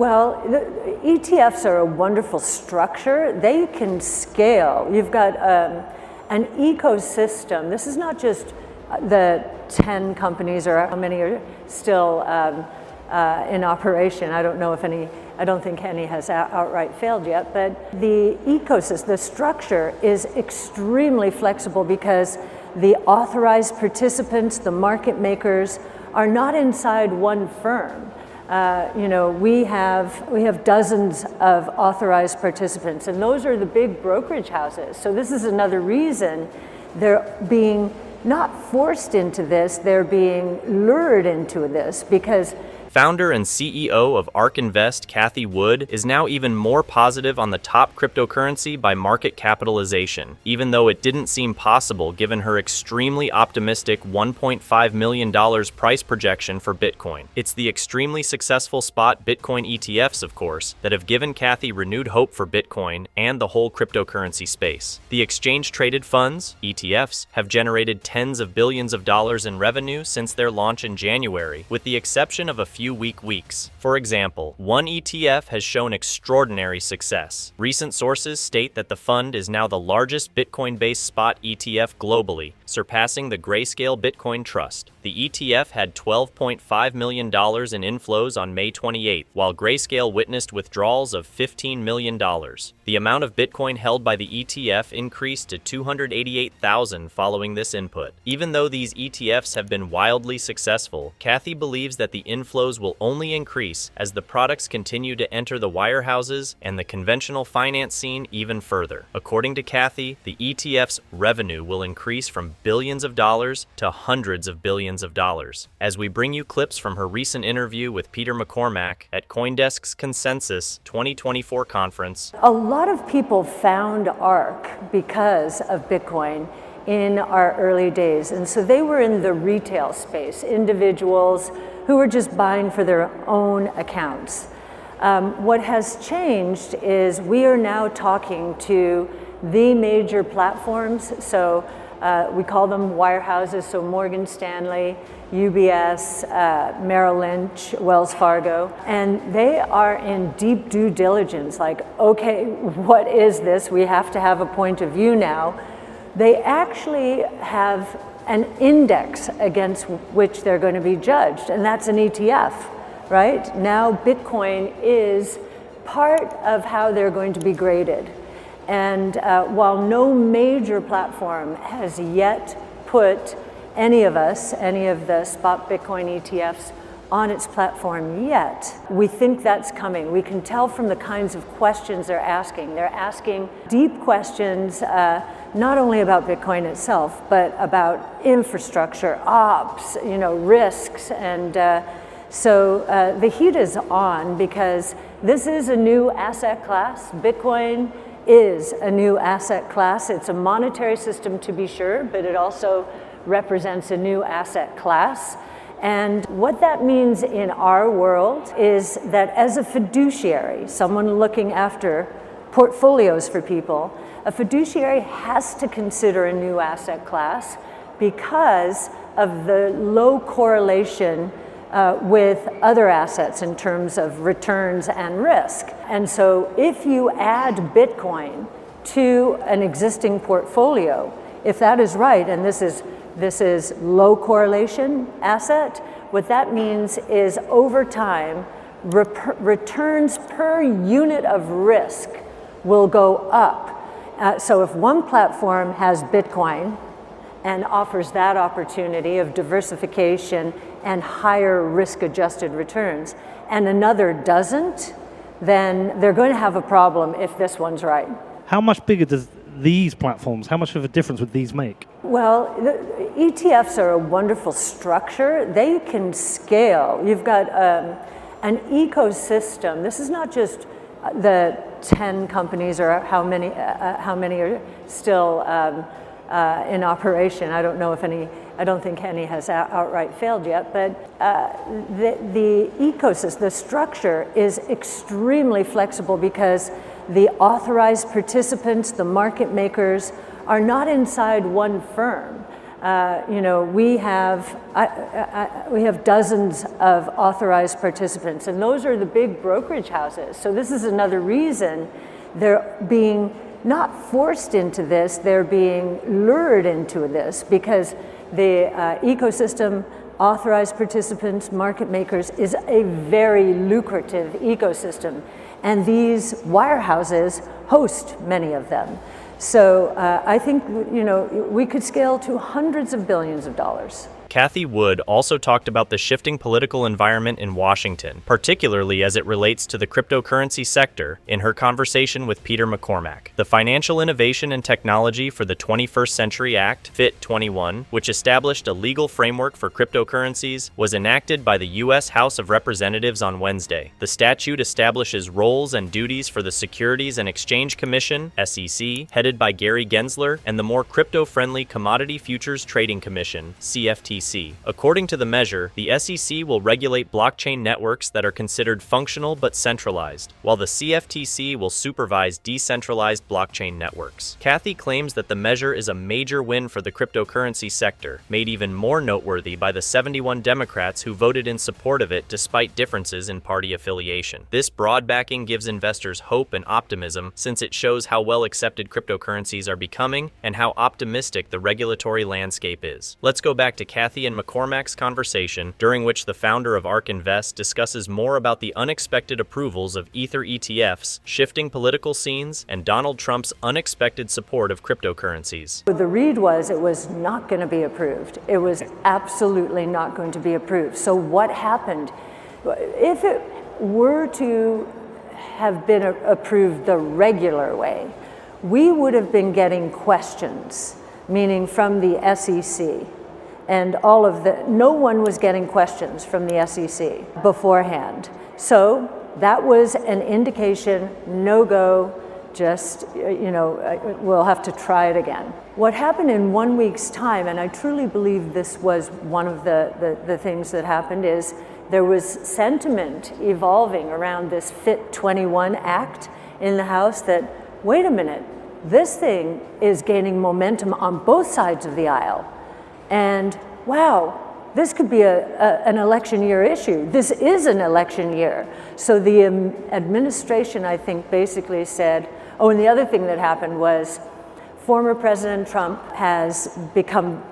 Well, the ETFs are a wonderful structure. They can scale. You've got an ecosystem. This is not just the 10 companies or how many are still in operation. I don't think any has outright failed yet, but the ecosystem, the structure is extremely flexible because the authorized participants, the market makers, are not inside one firm. We have dozens of authorized participants, and those are the big brokerage houses. So this is another reason they're being not forced into this, they're being lured into this because Founder and CEO of ARK Invest, Cathie Wood, is now even more positive on the top cryptocurrency by market capitalization, even though it didn't seem possible given her extremely optimistic $1.5 million price projection for Bitcoin. It's the extremely successful spot Bitcoin ETFs, of course, that have given Cathie renewed hope for Bitcoin and the whole cryptocurrency space. The exchange-traded funds, ETFs, have generated tens of billions of dollars in revenue since their launch in January, with the exception of a few weak weeks. For example, one ETF has shown extraordinary success. Recent sources state that the fund is now the largest Bitcoin-based spot ETF globally, surpassing the Grayscale Bitcoin Trust. The ETF had $12.5 million in inflows on May 28, while Grayscale witnessed withdrawals of $15 million. The amount of Bitcoin held by the ETF increased to 288,000 following this input. Even though these ETFs have been wildly successful, Cathie believes that the inflows will only increase as the products continue to enter the wirehouses and the conventional finance scene even further. According to Cathie, the ETF's revenue will increase from billions of dollars to hundreds of billions of dollars. As we bring you clips from her recent interview with Peter McCormack at CoinDesk's Consensus 2024 conference. A lot of people found ARK because of Bitcoin in our early days, and so they were in the retail space, individuals who were just buying for their own accounts. What has changed is we are now talking to the major platforms, so we call them wirehouses, so Morgan Stanley, UBS, Merrill Lynch, Wells Fargo, and they are in deep due diligence, like, okay, what is this? We have to have a point of view now. They actually have an index against which they're going to be judged, and that's an ETF, right? Now Bitcoin is part of how they're going to be graded. And while no major platform has yet put any of the spot Bitcoin ETFs on its platform yet, we think that's coming. We can tell from the kinds of questions they're asking. They're asking deep questions, not only about Bitcoin itself, but about infrastructure, ops, risks. And so the heat is on because this is a new asset class. Bitcoin is a new asset class. It's a monetary system to be sure, but it also represents a new asset class. And what that means in our world is that as a fiduciary, someone looking after portfolios for people, a fiduciary has to consider a new asset class because of the low correlation with other assets in terms of returns and risk. And so if you add Bitcoin to an existing portfolio, if that is right, and this is low correlation asset, what that means is over time, returns per unit of risk will go up. So if one platform has Bitcoin and offers that opportunity of diversification and higher risk-adjusted returns, and another doesn't, then they're going to have a problem if this one's right. How much bigger does these platforms, how much of a difference would these make? Well, the ETFs are a wonderful structure. They can scale. You've got an ecosystem. This is not just the 10 companies or how many are still in operation. I don't think any has outright failed yet, but the ecosystem, the structure is extremely flexible because the authorized participants, the market makers, are not inside one firm. We have dozens of authorized participants, and those are the big brokerage houses. So this is another reason they're being not forced into this, they're being lured into this, because the ecosystem, authorized participants, market makers, is a very lucrative ecosystem. And these wirehouses host many of them. So I think, we could scale to hundreds of billions of dollars. Cathie Wood also talked about the shifting political environment in Washington, particularly as it relates to the cryptocurrency sector, in her conversation with Peter McCormack. The Financial Innovation and Technology for the 21st Century Act, FIT 21, which established a legal framework for cryptocurrencies, was enacted by the U.S. House of Representatives on Wednesday. The statute establishes roles and duties for the Securities and Exchange Commission, SEC, headed by Gary Gensler, and the more crypto-friendly Commodity Futures Trading Commission, CFTC. According to the measure, the SEC will regulate blockchain networks that are considered functional but centralized, while the CFTC will supervise decentralized blockchain networks. Cathie claims that the measure is a major win for the cryptocurrency sector, made even more noteworthy by the 71 Democrats who voted in support of it despite differences in party affiliation. This broad backing gives investors hope and optimism, since it shows how well accepted cryptocurrencies are becoming and how optimistic the regulatory landscape is. Let's go back to Cathie and McCormack's conversation, during which the founder of ARK Invest discusses more about the unexpected approvals of Ether ETFs, shifting political scenes, and Donald Trump's unexpected support of cryptocurrencies. The read was it was not going to be approved. It was absolutely not going to be approved. So what happened? If it were to have been approved the regular way, we would have been getting questions, meaning from the SEC. And no one was getting questions from the SEC beforehand. So that was an indication, no go, just, we'll have to try it again. What happened in 1 week's time, and I truly believe this was one of the things that happened, is there was sentiment evolving around this FIT 21 Act in the House that, wait a minute, this thing is gaining momentum on both sides of the aisle. And wow, this could be an election year issue. This is an election year. So the administration, I think, basically said, and the other thing that happened was former President Trump has become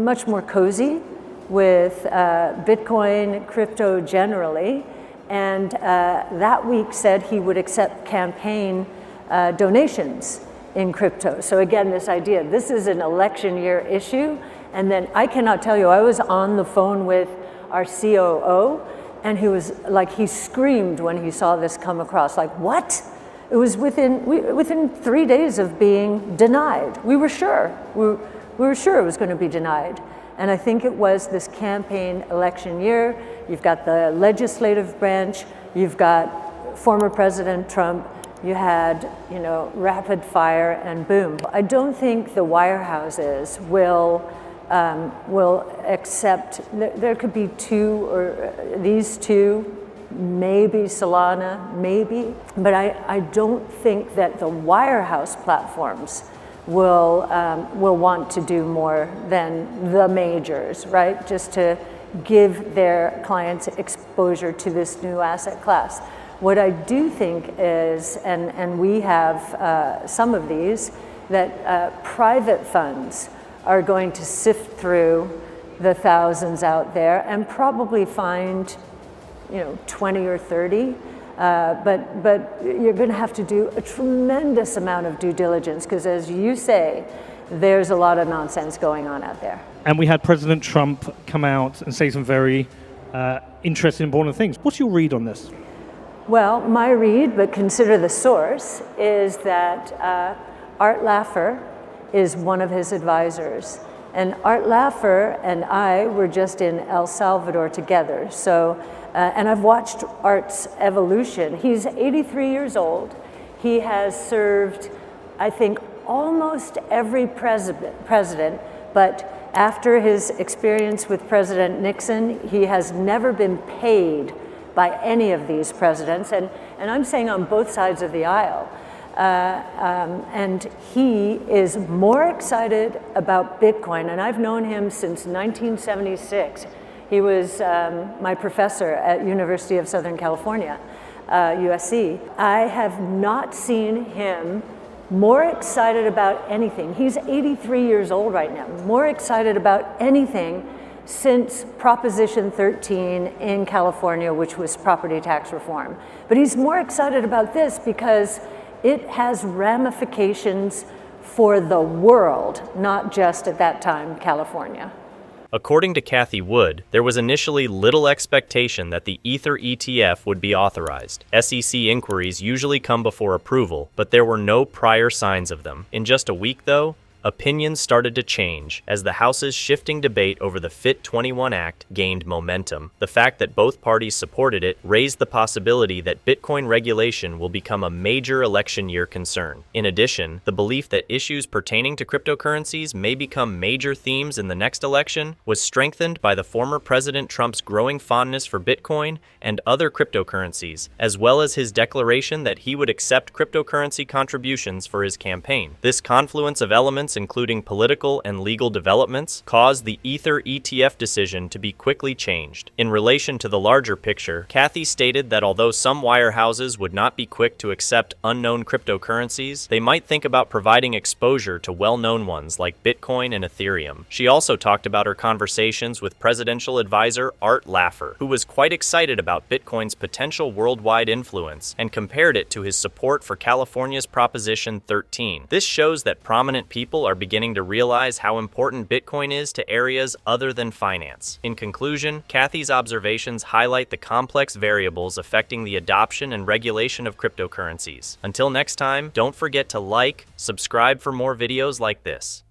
much more cozy with Bitcoin, crypto generally, and that week said he would accept campaign donations in crypto. So again, this idea, this is an election year issue. And then I cannot tell you, I was on the phone with our COO, and he screamed when he saw this come across, like, what? It was within 3 days of being denied. We were sure. We were sure it was going to be denied. And I think it was this campaign election year. You've got the legislative branch, you've got former President Trump, you had, rapid fire, and boom. I don't think the wirehouses will accept, there could be two, or these two, maybe Solana, maybe, but I don't think that the wirehouse platforms will want to do more than the majors, right? Just to give their clients exposure to this new asset class. What I do think is, and we have some of these, that private funds are going to sift through the thousands out there and probably find 20 or 30, but you're going to have to do a tremendous amount of due diligence, because as you say, there's a lot of nonsense going on out there. And we had President Trump come out and say some very interesting, important things. What's your read on this? Well, my read, but consider the source, is that Art Laffer is one of his advisors. And Art Laffer and I were just in El Salvador together. So, and I've watched Art's evolution. He's 83 years old. He has served, I think, almost every president, but after his experience with President Nixon, he has never been paid by any of these presidents. And I'm saying on both sides of the aisle. And he is more excited about Bitcoin, and I've known him since 1976. He was my professor at University of Southern California, USC. I have not seen him more excited about anything. He's 83 years old right now, more excited about anything since Proposition 13 in California, which was property tax reform. But he's more excited about this because it has ramifications for the world, not just at that time, California. According to Cathie Wood, there was initially little expectation that the Ether ETF would be authorized. SEC inquiries usually come before approval, but there were no prior signs of them. In just a week, though, opinions started to change as the House's shifting debate over the FIT21 Act gained momentum. The fact that both parties supported it raised the possibility that Bitcoin regulation will become a major election year concern. In addition, the belief that issues pertaining to cryptocurrencies may become major themes in the next election was strengthened by the former President Trump's growing fondness for Bitcoin and other cryptocurrencies, as well as his declaration that he would accept cryptocurrency contributions for his campaign. This confluence of elements, including political and legal developments, caused the Ether ETF decision to be quickly changed. In relation to the larger picture, Cathie stated that although some wirehouses would not be quick to accept unknown cryptocurrencies, they might think about providing exposure to well-known ones like Bitcoin and Ethereum. She also talked about her conversations with presidential advisor Art Laffer, who was quite excited about Bitcoin's potential worldwide influence and compared it to his support for California's Proposition 13. This shows that prominent people are beginning to realize how important Bitcoin is to areas other than finance. In conclusion, Cathie's observations highlight the complex variables affecting the adoption and regulation of cryptocurrencies. Until next time, don't forget to like, subscribe for more videos like this.